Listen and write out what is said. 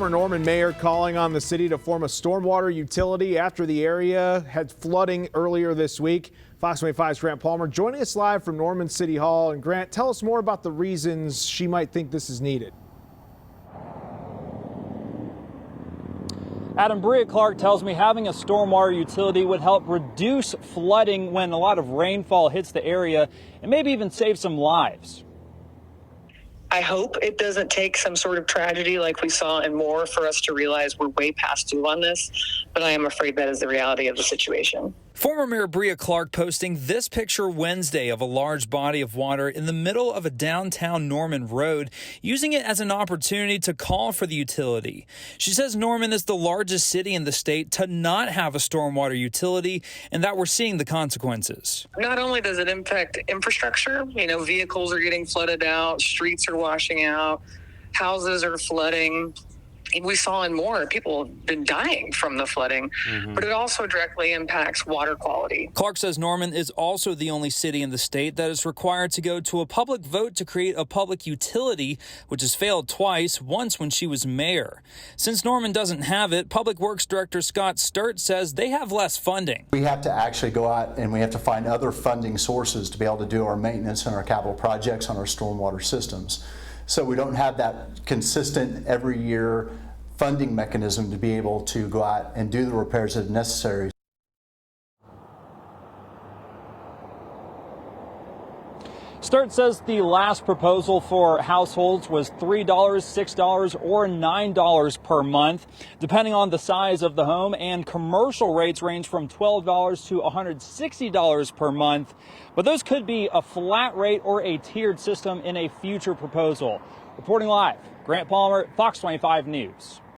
Norman Mayor calling on the city to form a stormwater utility after the area had flooding earlier this week. Fox 25's Grant Palmer joining us live from Norman City Hall. And Grant, tell us more about the reasons she might think this is needed. Breea Clark tells me having a stormwater utility would help reduce flooding when a lot of rainfall hits the area and maybe even save some lives. I hope it doesn't take some sort of tragedy like we saw in Moore for us to realize we're way past due on this, but I am afraid that is the reality of the situation. Former Mayor Breea Clark posting this picture Wednesday of a large body of water in the middle of a downtown Norman road, using it as an opportunity to call for the utility. She says Norman is the largest city in the state to not have a stormwater utility and that we're seeing the consequences. Not only does it impact infrastructure, vehicles are getting flooded out, streets are washing out, houses are flooding. We saw in Moore, people have been dying from the flooding, but it also directly impacts water quality. Clark says Norman is also the only city in the state that is required to go to a public vote to create a public utility, which has failed twice, once when she was mayor. Since Norman doesn't have it, Public Works Director Scott Sturt says they have less funding. We have to actually go out and we have to find other funding sources to be able to do our maintenance and our capital projects on our stormwater systems. So we don't have that consistent every year funding mechanism to be able to go out and do the repairs that are necessary. Sturt says the last proposal for households was $3, $6, or $9 per month, depending on the size of the home, and commercial rates range from $12 to $160 per month. But those could be a flat rate or a tiered system in a future proposal. Reporting live, Grant Palmer, Fox 25 News.